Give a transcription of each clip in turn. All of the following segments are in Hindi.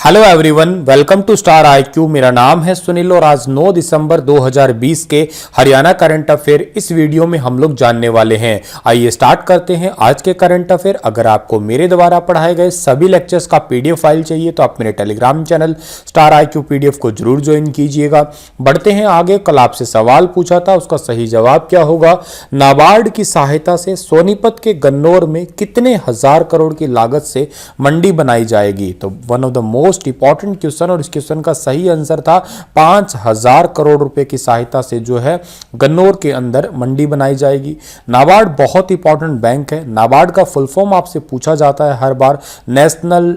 Hello everyone, welcome to star IQ. मेरा नाम है सुनील और आज 9 दिसंबर 2020 के हरियाणा करंट अफेयर इस वीडियो में हम लोग जानने वाले हैं। आइए स्टार्ट करते हैं आज के करंट अफेयर। अगर आपको मेरे द्वारा पढ़ाए गए सभी लेक्चर्स का पीडीएफ फाइल चाहिए तो आप मेरे Telegram channel star IQ PDF को जरूर ज्वाइन कीजिएगा। बढ़ते हैं आगे। कल आपसे सवाल पूछा था, उसका सही जवाब क्या होगा? नाबार्ड की सहायता से सोनीपत के गन्नौर में कितने हजार करोड़ की लागत से मंडी बनाई जाएगी? तो one of the most important question, और इस क्वेश्चन का सही आंसर था 5000 करोड़ रुपए की सहायता से जो है गन्नौर के अंदर मंडी बनाई जाएगी। नाबार्ड बहुत इंपॉर्टेंट बैंक है। नाबार्ड का फुल फॉर्म आपसे पूछा जाता है हर बार, national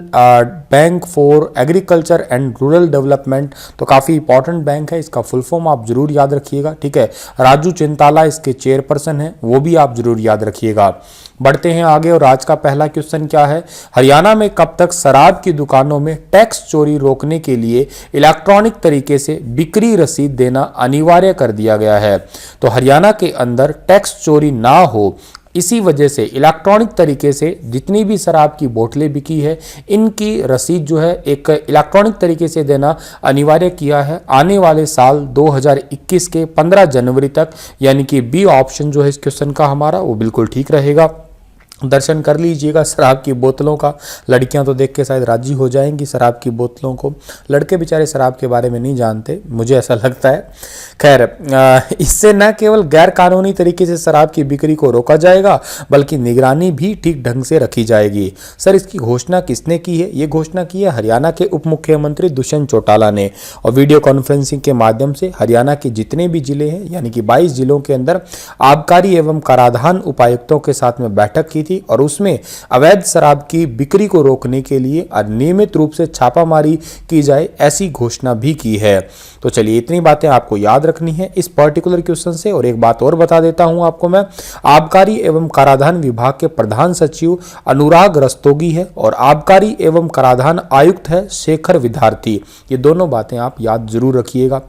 bank for agriculture and rural development. तो काफी इंपॉर्टेंट बैंक है, इसका फुल फॉर्म आप जरूर याद रखिएगा। ठीक है, राजू चिंताला इसके चेयरपर्सन है, वो भी आप जरूर याद रखिएगा। बढ़ते हैं आगे और आज का पहला क्वेश्चन क्या है? हरियाणा में कब तक शराब की दुकानों में टैक्स चोरी रोकने के लिए इलेक्ट्रॉनिक तरीके से बिक्री रसीद देना अनिवार्य कर दिया गया है? तो हरियाणा के अंदर टैक्स चोरी ना हो, इसी वजह से इलेक्ट्रॉनिक तरीके से जितनी भी शराब की बोतलें बिकी है इनकी रसीद जो है एक इलेक्ट्रॉनिक तरीके से देना अनिवार्य किया है आने वाले साल 2021 के 15 जनवरी तक। यानी कि बी ऑप्शन जो है इस क्वेश्चन का हमारा वो बिल्कुल ठीक रहेगा। दर्शन कर लीजिएगा शराब की बोतलों का। लड़कियां तो देख के शायद राजी हो जाएंगी शराब की बोतलों को, लड़के बेचारे शराब के बारे में नहीं जानते, मुझे ऐसा लगता है। खैर, इससे न केवल गैर कानूनी तरीके से शराब की बिक्री को रोका जाएगा बल्कि निगरानी भी ठीक ढंग से रखी जाएगी। सर, इसकी घोषणा किसने की है? ये घोषणा की है हरियाणा के उप मुख्यमंत्री दुष्यंत चौटाला ने, और वीडियो कॉन्फ्रेंसिंग के माध्यम से हरियाणा के जितने भी जिले हैं यानी कि 22 जिलों के अंदर आबकारी एवं कराधान उपायुक्तों के साथ में बैठक की थी और उसमें अवैध शराब की बिक्री को रोकने के लिए नियमित रूप से छापामारी की जाए ऐसी घोषणा भी की है। तो चलिए, इतनी बातें आपको याद रखनी है इस पर्टिकुलर क्वेश्चन से। और एक बात और बता देता हूं आपको मैं, आबकारी एवं कराधान विभाग के प्रधान सचिव अनुराग रस्तोगी है और आबकारी एवं कराधान आयुक्त है शेखर विद्यार्थी। ये दोनों बातें आप याद जरूर रखिएगा।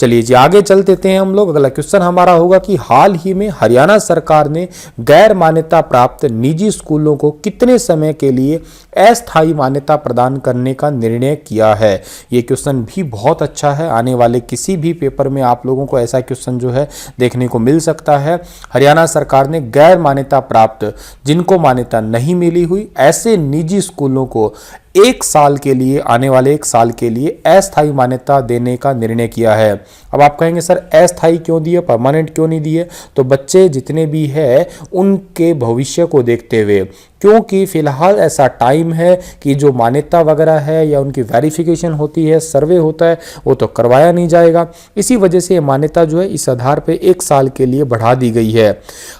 चलिए जी, आगे चल देते हैं हम लोग। अगला क्वेश्चन हमारा होगा कि हाल ही में हरियाणा सरकार ने गैर मान्यता प्राप्त निजी स्कूलों को कितने समय के लिए अस्थायी मान्यता प्रदान करने का निर्णय किया है? यह क्वेश्चन भी बहुत अच्छा है, आने वाले किसी भी पेपर में आप लोगों को ऐसा क्वेश्चन जो है देखने को मिल सकता है। हरियाणा सरकार ने गैर मान्यता प्राप्त, जिनको मान्यता नहीं मिली हुई, ऐसे निजी स्कूलों को एक साल के लिए, आने वाले एक साल के लिए अस्थायी मान्यता देने का निर्णय किया है। अब आप कहेंगे सर अस्थायी क्यों दिए, परमानेंट क्यों नहीं दिए? तो बच्चे जितने भी है उनके भविष्य को देखते हुए, क्योंकि फिलहाल ऐसा टाइम है कि जो मान्यता वगैरह है या उनकी वेरिफिकेशन होती है, सर्वे होता है, वो तो करवाया नहीं जाएगा। इसी वजह से मान्यता जो है इस आधार पे एक साल के लिए बढ़ा दी गई है।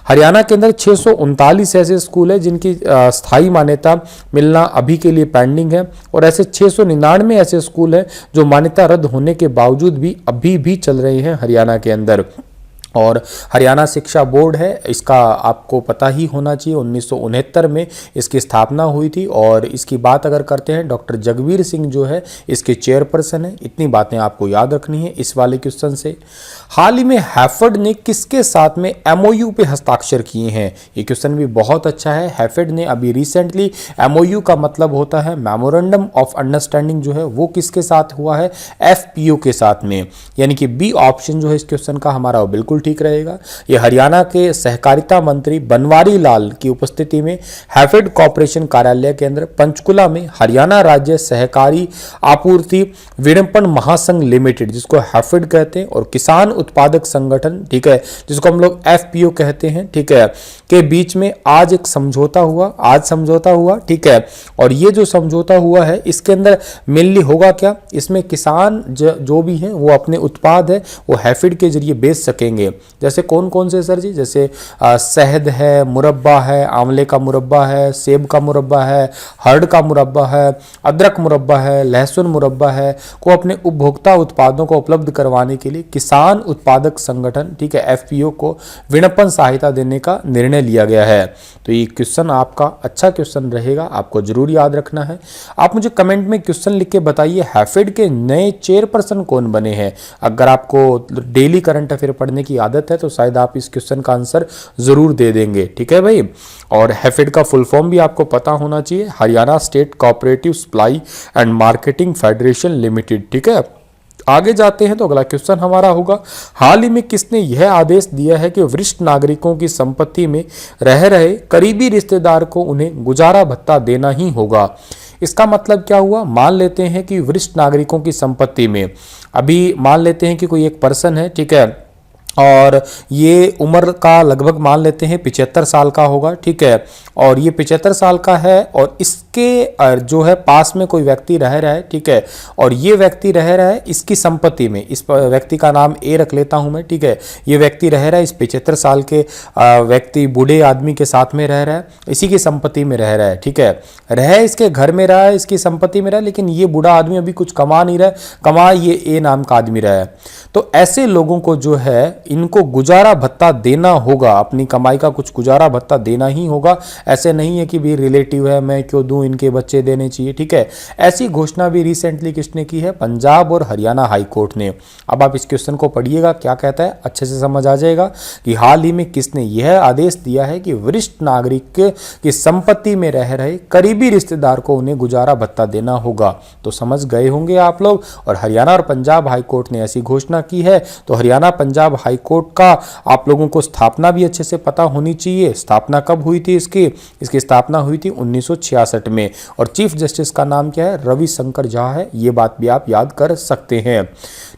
हरियाणा के अंदर 639 ऐसे स्कूल है जिनकी स्थायी मान्यता मिलना अभी के लिए पेंडिंग है, और ऐसे 699 ऐसे स्कूल हैं जो मान्यता रद्द होने के बावजूद भी अभी भी चल रहे हैं हरियाणा के अंदर। और हरियाणा शिक्षा बोर्ड है, इसका आपको पता ही होना चाहिए 1969 में इसकी स्थापना हुई थी, और इसकी बात अगर करते हैं डॉक्टर जगवीर सिंह जो है इसके चेयरपर्सन है। इतनी बातें आपको याद रखनी है इस वाले क्वेश्चन से। हाल ही में हैफेड ने किसके साथ में एमओयू पे हस्ताक्षर किए हैं? ये क्वेश्चन भी बहुत अच्छा है। हैफेड ने अभी रिसेंटली, एमओयू का मतलब होता है मेमोरेंडम ऑफ अंडरस्टैंडिंग, जो है वो किसके साथ हुआ है? एफपीओ के साथ में। यानी कि बी ऑप्शन जो है इस क्वेश्चन का हमारा वो बिल्कुल ठीक रहेगा। ये हरियाणा के सहकारिता मंत्री बनवारी लाल की उपस्थिति में हैफेड कॉर्पोरेशन कार्यालय के अंदर पंचकुला में हरियाणा राज्य सहकारी आपूर्ति विपणन महासंघ लिमिटेड, जिसको हैफेड कहते हैं, और किसान उत्पादक संगठन, ठीक है, जिसको हम लोग एफपीओ कहते हैं, ठीक है, के बीच में आज एक समझौता हुआ, ठीक है। और ये जो समझौता हुआ है इसके अंदर मेनली होगा क्या? इसमें किसान जो भी हैं वो अपने उत्पाद है वो हैफेड के जरिए बेच सकेंगे। जैसे कौन कौन से सर जी? जैसे शहद है, मुरब्बा है, आंवले का मुरब्बा है, सेब का मुरब्बा है, हर्ड का मुरब्बा है, अदरक मुरब्बा है, लहसुन मुरब्बा है, को अपने उपभोक्ता उत्पादों को उपलब्ध करवाने के लिए किसान उत्पादक संगठन, ठीक है, एफपीओ को विपणन सहायता देने का निर्णय लिया गया है। तो ये क्वेश्चन आपका अच्छा क्वेश्चन रहेगा, आपको जरूर याद रखना है। आप मुझे कमेंट में क्वेश्चन लिख के बताइए हैफेड के नए चेयरपर्सन कौन बने हैं। अगर आपको डेली करंट अफेयर पढ़ने की की आदत है तो शायद आप इस क्वेश्चन का आंसर जरूर दे देंगे। ठीक है भाई। और हैफेड का फुल फॉर्म भी आपको पता होना चाहिए, Haryana state cooperative supply and marketing federation limited. ठीक है, आगे जाते हैं तो अगला क्वेश्चन हमारा होगा, हाल ही में किसने यह आदेश दिया है कि वरिष्ठ नागरिकों की संपत्ति में रह रहे करीबी रिश्तेदार को उन्हें गुजारा भत्ता देना ही होगा। इसका मतलब क्या हुआ, मान लेते हैं कि वरिष्ठ नागरिकों की संपत्ति में, अभी मान लेते हैं कि कोई एक पर्सन है, ठीक है, और ये उम्र का लगभग मान लेते हैं 75 साल का होगा। ठीक है, और ये 75 साल का है और इसके जो है पास में कोई व्यक्ति रह रहा है। ठीक है, और ये व्यक्ति रह रहा है इसकी संपत्ति में, इस व्यक्ति का नाम ए रख लेता हूं मैं। ठीक है, ये व्यक्ति रह रहा है इस 75 साल के व्यक्ति बूढ़े आदमी के साथ में रह रहा है, इसी की संपत्ति में रह रहा है। ठीक है, रह इसके घर में रहा है, इसकी संपत्ति में रहा है, लेकिन ये बूढ़ा आदमी अभी कुछ कमा नहीं रहा है, कमा ये ए नाम का आदमी रहा है। तो ऐसे लोगों को जो है इनको गुजारा भत्ता देना होगा, अपनी कमाई का कुछ गुजारा भत्ता देना ही होगा। ऐसे नहीं है कि भी रिलेटिव है मैं क्यों दूं, इनके बच्चे देने चाहिए। ठीक है, ऐसी घोषणा भी रिसेंटली किसने की है, पंजाब और हरियाणा हाई कोर्ट ने। अब आप इस क्वेश्चन को पढ़िएगा क्या कहता है, अच्छे से समझ आ जाएगा कि हाल ही में किसने यह आदेश दिया है कि वरिष्ठ नागरिक की संपत्ति में रह रहे करीबी रिश्तेदार को उन्हें गुजारा भत्ता देना होगा। तो समझ गए होंगे आप लोग। और हरियाणा और पंजाब हाई कोर्ट ने ऐसी घोषणा की है, तो हरियाणा पंजाब हाई कोर्ट का आप लोगों को स्थापना भी अच्छे से पता होनी चाहिए। स्थापना कब हुई थी इसकी स्थापना हुई थी 1966 में, और चीफ जस्टिस का नाम क्या है, रविशंकर झा है। ये बात भी आप याद कर सकते हैं।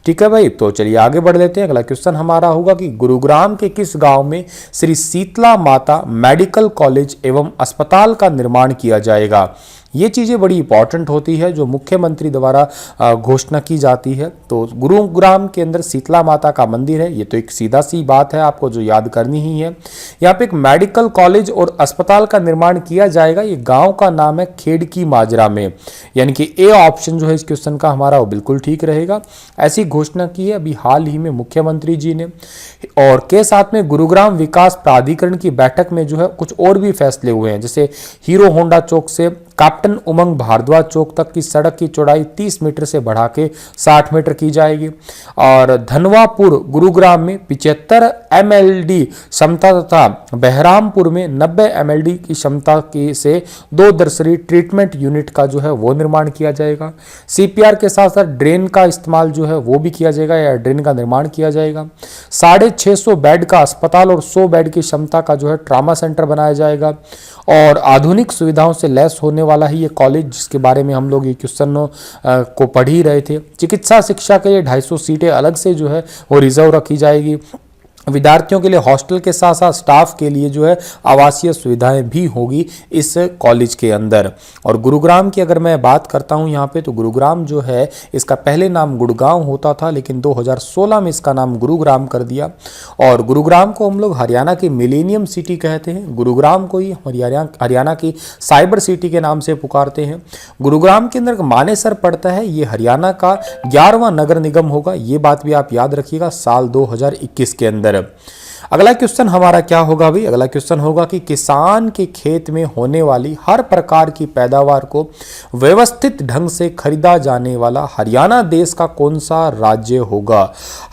ठीक है भाई, तो चलिए आगे बढ़ लेते हैं। अगला क्वेश्चन हमारा होगा कि गुरुग्राम के किस गांव में श्री शीतला माता मेडिकल कॉलेज एवं अस्पताल का निर्माण किया जाएगा। ये चीज़ें बड़ी इंपॉर्टेंट होती है जो मुख्यमंत्री द्वारा घोषणा की जाती है। तो गुरुग्राम के अंदर शीतला माता का मंदिर है, ये तो एक सीधा सी बात है आपको जो याद करनी ही है। यहाँ पे एक मेडिकल कॉलेज और अस्पताल का निर्माण किया जाएगा। ये गांव का नाम है खेड़की माजरा में, यानी कि ए ऑप्शन जो है इस क्वेश्चन का हमारा वो बिल्कुल ठीक रहेगा। ऐसी घोषणा की है अभी हाल ही में मुख्यमंत्री जी ने। और के साथ में गुरुग्राम विकास प्राधिकरण की बैठक में जो है कुछ और भी फैसले हुए हैं, जैसे हीरो होंडा चौक से कैप्टन उमंग भारद्वाज चौक तक की सड़क की चौड़ाई 30 मीटर से बढ़ा के 60 मीटर की जाएगी। और धनवापुर गुरुग्राम में 75 MLD क्षमता तथा बहरामपुर में 90 MLD की क्षमता की से 2 दर्शरी ट्रीटमेंट यूनिट का जो है वो निर्माण किया जाएगा। CPR के साथ साथ ड्रेन का इस्तेमाल जो है वो भी किया जाएगा या ड्रेन का निर्माण किया जाएगा। 650 बेड का अस्पताल और 100 बेड की क्षमता का जो है ट्रामा सेंटर बनाया जाएगा। और आधुनिक सुविधाओं से लैस होने वाला ही ये कॉलेज, जिसके बारे में हम लोग ये क्वेश्चन को पढ़ ही रहे थे। चिकित्सा शिक्षा के लिए 250 सीटें अलग से जो है वो रिजर्व रखी जाएगी। विद्यार्थियों के लिए हॉस्टल के साथ साथ स्टाफ के लिए जो है आवासीय सुविधाएं भी होगी इस कॉलेज के अंदर। और गुरुग्राम की अगर मैं बात करता हूं यहाँ पे, तो गुरुग्राम जो है इसका पहले नाम गुड़गांव होता था, लेकिन 2016 में इसका नाम गुरुग्राम कर दिया। और गुरुग्राम को हम लोग हरियाणा की मिलेनियम सिटी कहते हैं। गुरुग्राम को ही हरियाणा की साइबर सिटी के नाम से पुकारते हैं। गुरुग्राम के अंदर मानेसर पड़ता है, ये हरियाणा का 11वां नगर निगम होगा। ये बात भी आप याद रखिएगा साल 2021 के अंदर। अगला क्वेश्चन हमारा क्या होगा भाई, अगला क्वेश्चन होगा कि किसान के खेत में होने वाली हर प्रकार की पैदावार को व्यवस्थित ढंग से खरीदा जाने वाला हरियाणा देश का कौन सा राज्य होगा।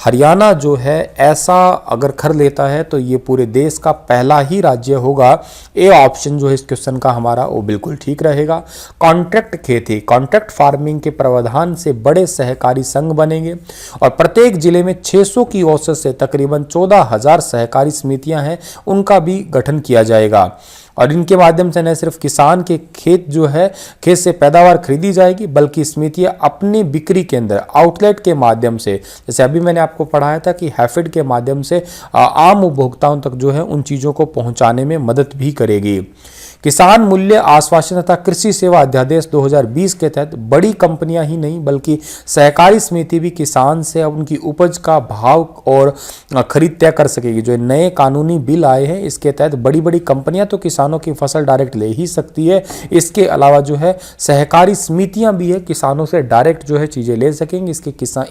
हरियाणा जो है ऐसा अगर खरीद लेता है तो ये पूरे देश का पहला ही राज्य होगा। ए ऑप्शन जो है इस क्वेश्चन का हमारा वो बिल्कुल ठीक रहेगा। कॉन्ट्रैक्ट खेती, कॉन्ट्रैक्ट फार्मिंग के प्रावधान से बड़े सहकारी संघ बनेंगे और प्रत्येक जिले में 600 की औसत से तकरीबन 14,000 सहकारी समितियां हैं, उनका भी गठन किया जाएगा। और इनके माध्यम से न सिर्फ किसान के खेत जो है खेत से पैदावार खरीदी जाएगी, बल्कि समितियां अपनी बिक्री के अंदर आउटलेट के माध्यम से, जैसे अभी मैंने आपको पढ़ाया था कि हैफेड के माध्यम से आम उपभोक्ताओं तक जो है उन चीज़ों को पहुंचाने में मदद भी करेगी। किसान मूल्य आश्वासन तथा कृषि सेवा अध्यादेश 2020 के तहत बड़ी कंपनियां ही नहीं बल्कि सहकारी समिति भी किसान से उनकी उपज का भाव और खरीद तय कर सकेगी। जो नए कानूनी बिल आए हैं इसके तहत बड़ी बड़ी कंपनियां तो किसानों की फसल डायरेक्ट ले ही सकती है, इसके अलावा जो है सहकारी समितियां भी है किसानों से डायरेक्ट जो है चीजें ले सकेंगे।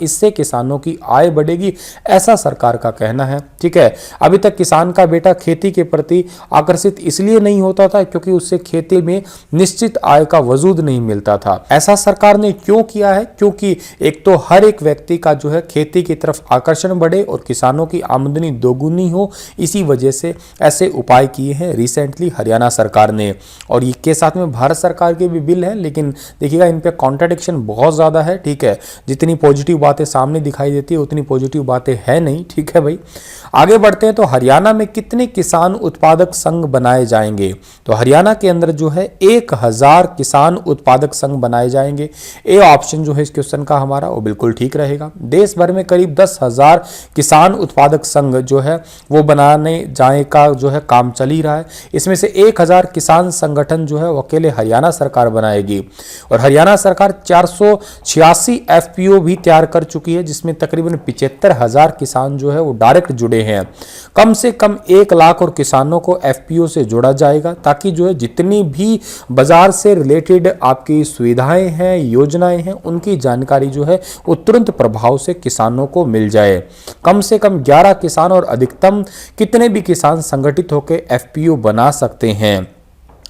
इससे किसानों की आय बढ़ेगी, ऐसा सरकार का कहना है। ठीक है, अभी तक किसान का बेटा खेती के प्रति आकर्षित इसलिए नहीं होता था क्योंकि क्योंकि उससे खेती में निश्चित आय का वजूद नहीं मिलता था। ऐसा सरकार ने क्यों किया है? क्योंकि एक तो हर एक व्यक्ति का जो है खेती की तरफ आकर्षण बढ़े और किसानों की आमदनी दोगुनी हो, इसी वजह से ऐसे उपाय किए हैं रिसेंटली हरियाणा सरकार ने। और ये के साथ में भारत सरकार के भी बिल हैं, लेकिन देखिएगा इन पे कॉन्ट्राडिक्शन बहुत ज़्यादा है। ठीक है, जितनी पॉजिटिव बातें सामने दिखाई देती है उतनी पॉजिटिव बातें है नहीं। ठीक है भाई, आगे बढ़ते हैं। तो हरियाणा में कितने किसान उत्पादक संघ बनाए जाएंगे? तो हरियाणा के अंदर जो है 1000 किसान उत्पादक संघ बनाए जाएंगे। ए ऑप्शन जो है इस क्वेश्चन का हमारा वो बिल्कुल ठीक रहेगा। देश भर में करीब 10,000 किसान उत्पादक संघ जो है वो बनाने जाने का जो है काम चल ही रहा है। इसमें से 1000 किसान संगठन जो है वो अकेले हरियाणा सरकार बनाएगी। और हरियाणा सरकार 486 एफपीओ भी तैयार कर चुकी है, जिसमें तकरीबन 75,000 किसान जो है वो डायरेक्ट जुड़े हैं। कम से कम 1 लाख और किसानों को एफपीओ से जोड़ा जाएगा, ताकि जो है जितनी भी बाजार से रिलेटेड आपकी सुविधाएं हैं, योजनाएं हैं, उनकी जानकारी जो है वो तुरंत प्रभाव से किसानों को मिल जाए। कम से कम 11 किसान और अधिकतम कितने भी किसान संगठित होकर एफपीओ बना सकते हैं?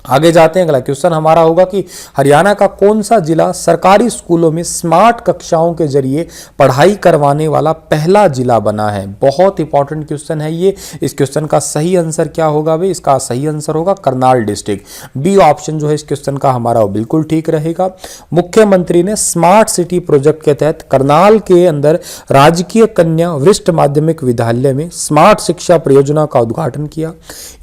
आगे जाते हैं। अगला क्वेश्चन हमारा होगा कि हरियाणा का कौन सा जिला सरकारी स्कूलों में स्मार्ट कक्षाओं के जरिए पढ़ाई करवाने वाला पहला जिला बना है? बहुत इंपॉर्टेंट क्वेश्चन है ये। इस क्वेश्चन का सही आंसर क्या होगा भाई? इसका सही आंसर होगा करनाल डिस्ट्रिक्ट। बी ऑप्शन जो है इस क्वेश्चन का हमारा वो बिल्कुल ठीक रहेगा। मुख्यमंत्री ने स्मार्ट सिटी प्रोजेक्ट के तहत करनाल के अंदर राजकीय कन्या वरिष्ठ माध्यमिक विद्यालय में स्मार्ट शिक्षा परियोजना का उद्घाटन किया।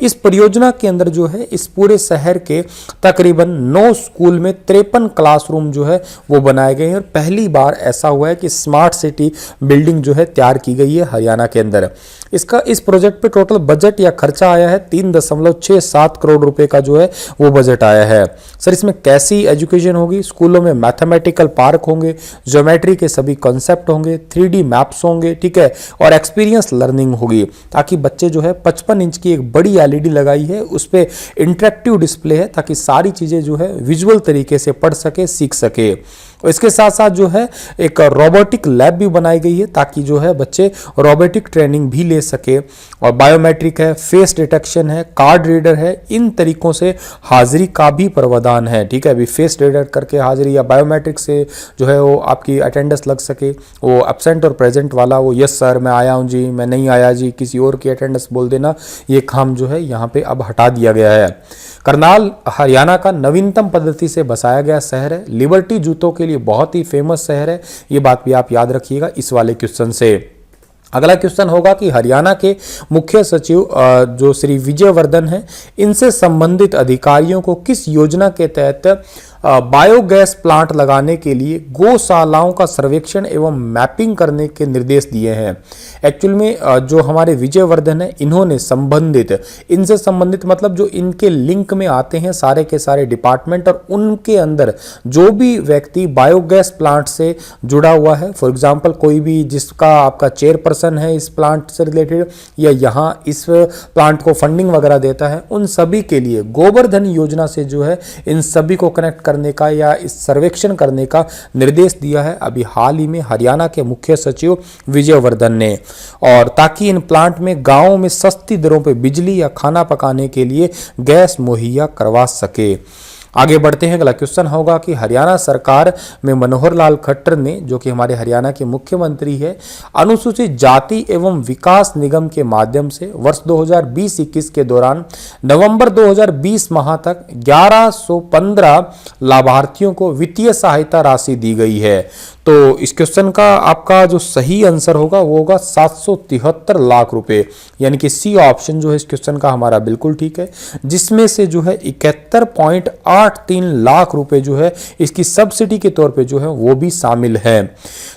इस परियोजना के अंदर जो है इस पूरे शहर के तकरीबन 9 स्कूल में 53 क्लासरूम जो है वो बनाए गए हैं। और पहली बार ऐसा हुआ है कि स्मार्ट सिटी बिल्डिंग जो है तैयार की गई है हरियाणा के अंदर। इस प्रोजेक्ट पे टोटल बजट या खर्चा आया है 3.67 करोड़ रुपए का जो है वो बजट आया है। सर इसमें कैसी एजुकेशन होगी? स्कूलों में मैथमेटिकल पार्क होंगे, ज्योमेट्री के सभी कॉन्सेप्ट होंगे, 3D मैप्स होंगे, ठीक है, और एक्सपीरियंस लर्निंग होगी, ताकि बच्चे जो है 55 इंच की एक बड़ी एलईडी लगाई है, उस पर इंटरेक्टिव डिस्प्ले है, ताकि सारी चीजें जो है विजुअल तरीके से पढ़ सके, सीख सके। और इसके साथ साथ जो है एक रोबोटिक लैब भी बनाई गई है, ताकि जो है बच्चे रोबोटिक ट्रेनिंग भी ले सके। और बायोमेट्रिक है, फेस डिटेक्शन है, कार्ड रीडर है, इन तरीकों से हाजिरी का भी प्रावधान है। ठीक है, अभी फेस रीडर करके हाजिरी या बायोमेट्रिक से जो है वो आपकी अटेंडेंस लग सके। वो एब्सेंट और प्रेजेंट वाला वो यस सर मैं आया हूँ जी, मैं नहीं आया जी, किसी और की अटेंडेंस बोल देना, ये काम जो है यहाँ पे अब हटा दिया गया है। करनाल हरियाणा का नवीनतम पद्धति से बसाया गया शहर है। लिबर्टी जूतों के लिए बहुत ही फेमस शहर है, ये बात भी आप याद रखिएगा इस वाले क्वेश्चन से। अगला क्वेश्चन होगा कि हरियाणा के मुख्य सचिव जो श्री विजयवर्धन हैं, इनसे संबंधित अधिकारियों को किस योजना के तहत बायोगैस प्लांट लगाने के लिए गौशालाओं का सर्वेक्षण एवं मैपिंग करने के निर्देश दिए हैं? एक्चुअल में जो हमारे विजयवर्धन है, इन्होंने इनसे संबंधित मतलब जो इनके लिंक में आते हैं सारे के सारे डिपार्टमेंट, और उनके अंदर जो भी व्यक्ति बायोगैस प्लांट से जुड़ा हुआ है, फॉर एग्जांपल कोई भी जिसका आपका चेयरपर्सन है इस प्लांट से रिलेटेड, या यहाँ इस प्लांट को फंडिंग वगैरह देता है, उन सभी के लिए गोबर धन योजना से जो है इन सभी को कनेक्ट करने का या इस सर्वेक्षण करने का निर्देश दिया है अभी हाल ही में हरियाणा के मुख्य सचिव विजयवर्धन ने। और ताकि इन प्लांट में गांवों में सस्ती दरों पर बिजली या खाना पकाने के लिए गैस मुहैया करवा सके। आगे बढ़ते हैं। अगला क्वेश्चन होगा कि हरियाणा सरकार में मनोहर लाल खट्टर ने, जो कि हमारे हरियाणा के मुख्यमंत्री है, अनुसूचित जाति एवं विकास निगम के माध्यम से वर्ष 2020-21 के दौरान नवंबर 2020 माह तक 1115 लाभार्थियों को वित्तीय सहायता राशि दी गई है। तो इस क्वेश्चन का आपका जो सही आंसर होगा वो होगा 773 लाख रुपए, यानी कि सी ऑप्शन जो है इस क्वेश्चन का हमारा बिल्कुल ठीक है, जिसमें से जो है 71.83 लाख रुपए जो है इसकी सब्सिडी के तौर पे जो है वो भी शामिल है।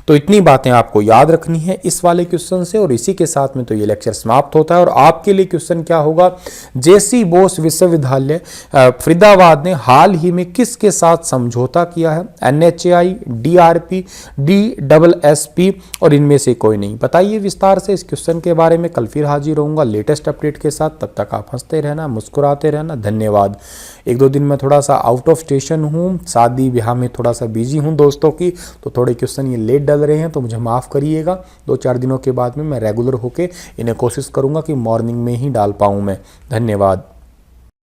तो इतनी बातें आपको याद रखनी है इस वाले क्वेश्चन से, और इसी के साथ में तो ये लेक्चर समाप्त होता है। और आपके लिए क्वेश्चन क्या होगा, जेसी बोस विश्वविद्यालय फरीदाबाद ने हाल ही में किसके साथ समझौता किया है? NHAI, DRP, DSSP और इनमें से कोई नहीं। बताइए विस्तार से इस क्वेश्चन के बारे में। कल फिर हाजिर रहूंगा लेटेस्ट अपडेट के साथ, तब तक आप हंसते रहना, मुस्कुराते रहना। धन्यवाद। 1-2 दिन में थोड़ा सा आउट ऑफ स्टेशन हूँ, शादी ब्याह में थोड़ा सा बिजी हूँ दोस्तों की, तो थोड़े क्वेश्चन ये लेट डल रहे हैं, तो मुझे माफ़ करिएगा। 2-4 दिनों के बाद में मैं रेगुलर होके इन्हें कोशिश करूँगा कि मॉर्निंग में ही डाल पाऊँ मैं। धन्यवाद।